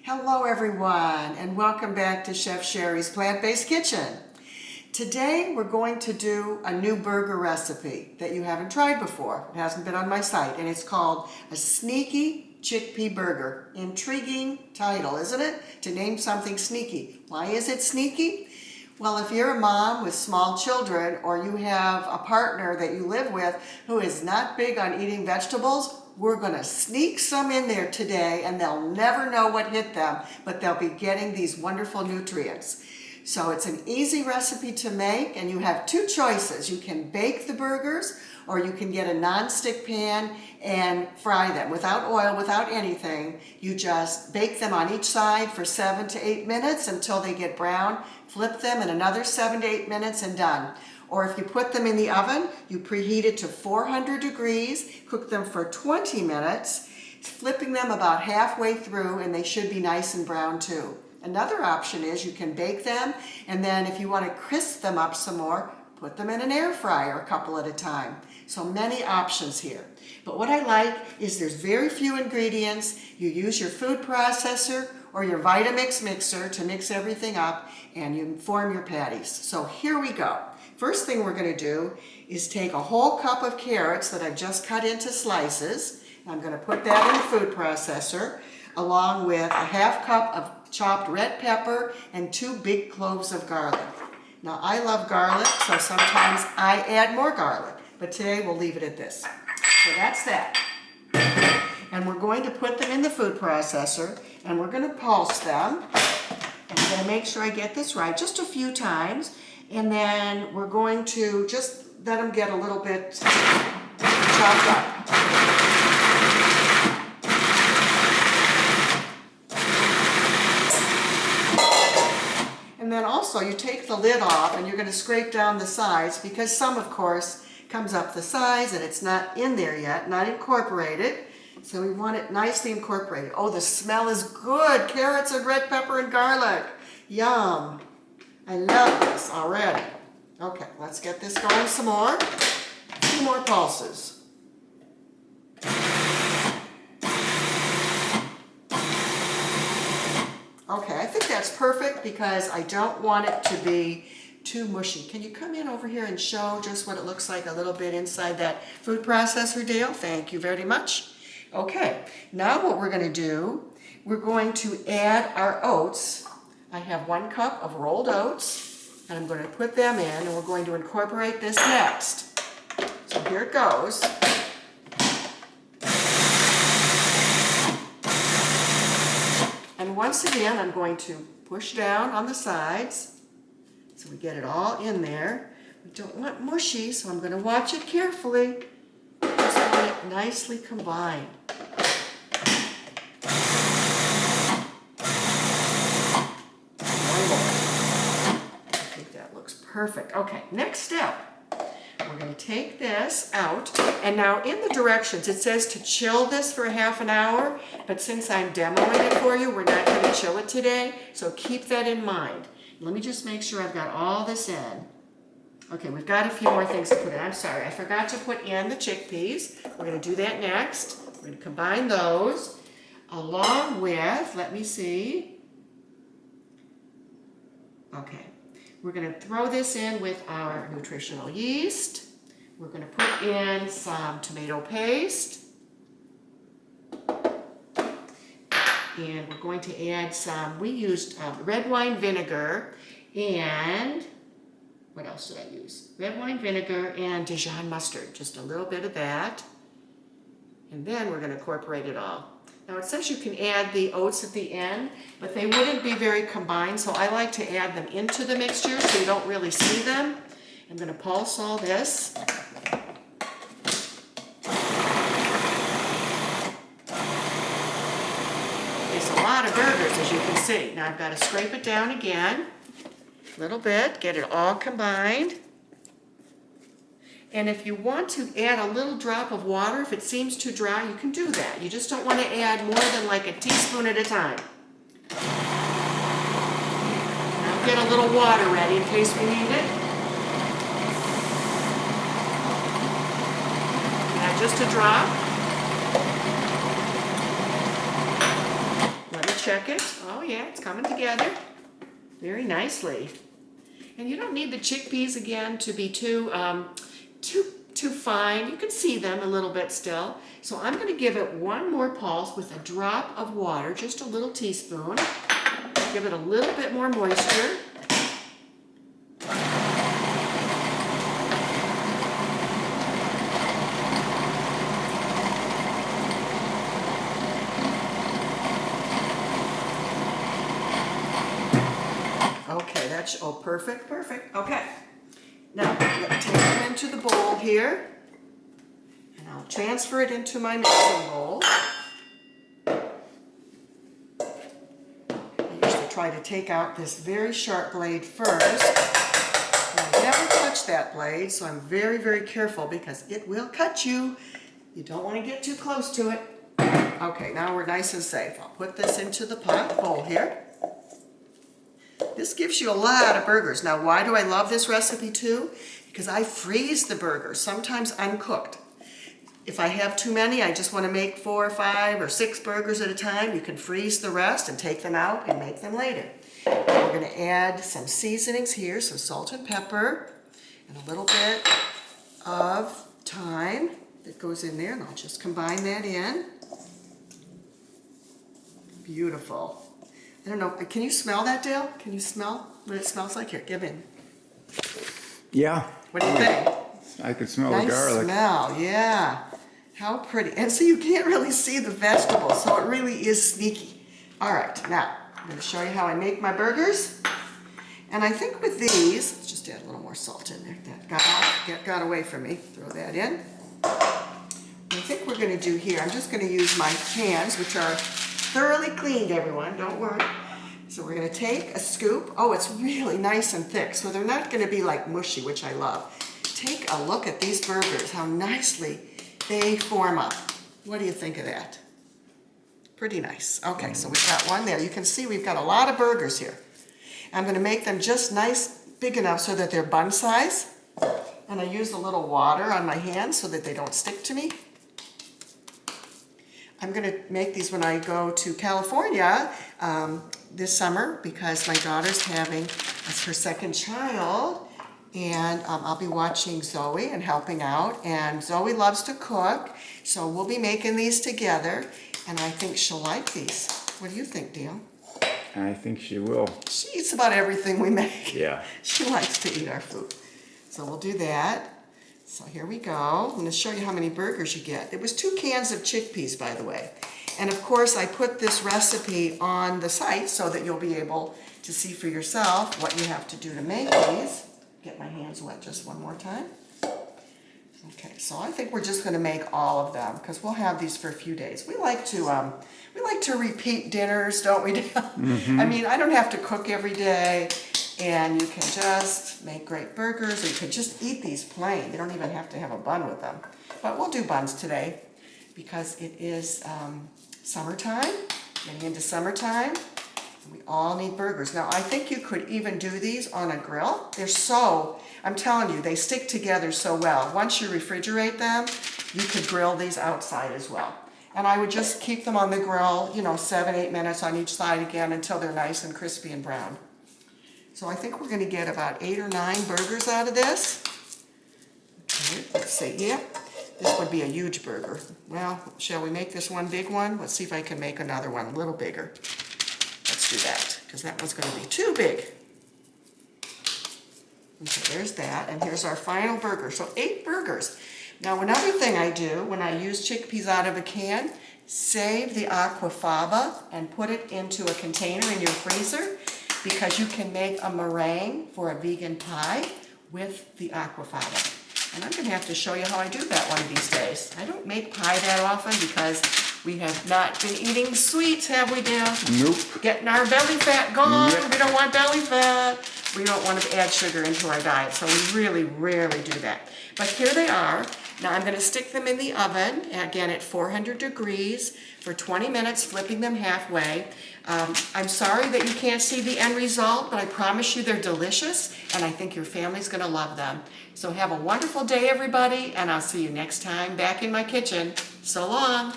Hello everyone, and welcome back to Chef Sherry's Plant-Based Kitchen. Today we're going to do a new burger recipe that you haven't tried before. It hasn't been on my site, and it's called a sneaky chickpea burger. Intriguing title, isn't it? To name something sneaky. Why is it sneaky? Well, if you're a mom with small children or you have a partner that you live with who is not big on eating vegetables, we're going to sneak some in there today and they'll never know what hit them, but they'll be getting these wonderful nutrients. So it's an easy recipe to make, and you have two choices. You can bake the burgers or you can get a non-stick pan and fry them without oil, without anything. You just bake them on each side for 7 to 8 minutes until they get brown. Flip them in another 7 to 8 minutes and done. Or if you put them in the oven, you preheat it to 400 degrees, cook them for 20 minutes, flipping them about halfway through, and they should be nice and brown too. Another option is you can bake them, and then if you want to crisp them up some more, put them in an air fryer a couple at a time. So many options here. But what I like is there's very few ingredients. You use your food processor or your Vitamix mixer to mix everything up, and you form your patties. So here we go. First thing we're going to do is take a whole cup of carrots that I've just cut into slices. I'm going to put that in the food processor along with a half cup of chopped red pepper and 2 big cloves of garlic. Now I love garlic, so sometimes I add more garlic, but today we'll leave it at this. So that's that. And we're going to put them in the food processor and we're going to pulse them. And I'm going to make sure I get this right just a few times. And then we're going to just let them get a little bit chopped up. And then also you take the lid off and you're going to scrape down the sides, because some, of course, comes up the sides and it's not in there yet, not incorporated. So we want it nicely incorporated. Oh, the smell is good. Carrots and red pepper and garlic. Yum. I love this already. Okay, let's get this going some more. 2 more pulses. Okay, I think that's perfect because I don't want it to be too mushy. Can you come in over here and show just what it looks like a little bit inside that food processor, Dale? Thank you very much. Okay, now what we're going to do, we're going to add our oats. I have 1 cup of rolled oats, and I'm going to put them in, and we're going to incorporate this next. So here it goes. And once again, I'm going to push down on the sides so we get it all in there. We don't want mushy, so I'm going to watch it carefully. Just want it nicely combined. Perfect. Okay, next step. We're going to take this out, and now in the directions it says to chill this for half an hour, but since I'm demoing it for you, we're not going to chill it today, so keep that in mind. Let me just make sure I've got all this in. Okay, we've got a few more things to put in. I'm sorry, I forgot to put in the chickpeas. We're going to do that next. We're going to combine those along with, let me see. Okay. We're going to throw this in with our nutritional yeast. We're going to put in some tomato paste. And we're going to add some, we used red wine vinegar and, what else did I use? Red wine vinegar and Dijon mustard, just a little bit of that. And then we're going to incorporate it all. Now it says you can add the oats at the end, but they wouldn't be very combined, so I like to add them into the mixture so you don't really see them. I'm going to pulse all this. It's a lot of burgers, as you can see. Now I've got to scrape it down again, a little bit, get it all combined. And if you want to add a little drop of water, if it seems too dry, you can do that. You just don't want to add more than like a teaspoon at a time. Now get a little water ready in case we need it. Now just a drop. Let me check it. Oh yeah, it's coming together very nicely. And you don't need the chickpeas again to be too fine. You can see them a little bit still. So I'm going to give it one more pulse with a drop of water, just a little teaspoon. Give it a little bit more moisture. Okay, that's, oh, perfect, perfect. Okay. Now, let's take it into the bowl here. And I'll transfer it into my mixing bowl. I usually try to take out this very sharp blade first. And I never touch that blade, so I'm very, very careful because it will cut you. You don't want to get too close to it. Okay, now we're nice and safe. I'll put this into the pot bowl here. This gives you a lot of burgers. Now, why do I love this recipe too? Because I freeze the burgers, sometimes uncooked. If I have too many, I just want to make 4 or 5 or 6 burgers at a time. You can freeze the rest and take them out and make them later. We're going to add some seasonings here, some salt and pepper, and a little bit of thyme that goes in there, and I'll just combine that in. Beautiful. I don't know, can you smell that, Dale? Can you smell what it smells like? Here, give in. Yeah. What do you think? I could smell Nice the garlic. smell, yeah. How pretty. And so you can't really see the vegetables, so it really is sneaky. All right, now I'm going to show you how I make my burgers. And I think with these, let's just add a little more salt in there. That got away from me. Throw that in. I think we're going to do here, I'm just going to use my hands, which are thoroughly cleaned, everyone, don't worry. So we're going to take a scoop. Oh, it's really nice and thick, so they're not going to be like mushy, which I love. Take a look at these burgers, how nicely they form up. What do you think of that? Pretty nice. Okay, so we've got one there. You can see we've got a lot of burgers here. I'm going to make them just nice, big enough so that they're bun size. And I use a little water on my hands so that they don't stick to me. I'm going to make these when I go to California this summer because my daughter's having her second child, and I'll be watching Zoe and helping out, and Zoe loves to cook, so we'll be making these together, and I think she'll like these. What do you think, Dale? I think she will. She eats about everything we make. Yeah. She likes to eat our food. So we'll do that. So here we go. I'm going to show you how many burgers you get. It was 2 cans of chickpeas, by the way. And of course, I put this recipe on the site so that you'll be able to see for yourself what you have to do to make these. Get my hands wet just one more time. Okay, so I think we're just going to make all of them because we'll have these for a few days. We like to repeat dinners, don't we, Dale? Mm-hmm. I mean, I don't have to cook every day. And you can just make great burgers, or you can just eat these plain. You don't even have to have a bun with them. But we'll do buns today because it is summertime, getting into summertime. We all need burgers. Now, I think you could even do these on a grill. They're so, I'm telling you, they stick together so well. Once you refrigerate them, you could grill these outside as well. And I would just keep them on the grill, 7-8 minutes on each side again until they're nice and crispy and brown. So I think we're going to get about 8 or 9 burgers out of this. Okay, let's see. Yeah, this would be a huge burger. Well, shall we make this one big one? Let's see if I can make another one a little bigger. Let's do that, because that one's going to be too big. Okay, there's that, and here's our final burger. So 8 burgers. Now, another thing I do when I use chickpeas out of a can, save the aquafaba and put it into a container in your freezer, because you can make a meringue for a vegan pie with the aquafaba. And I'm going to have to show you how I do that one of these days. I don't make pie that often because we have not been eating sweets, have we, Dale? Nope. Getting our belly fat gone. Yep. We don't want belly fat. We don't want to add sugar into our diet, so we really rarely do that. But here they are. Now I'm going to stick them in the oven, again at 400 degrees for 20 minutes, flipping them halfway. I'm sorry that you can't see the end result, but I promise you they're delicious, and I think your family's going to love them. So have a wonderful day, everybody, and I'll see you next time back in my kitchen. So long.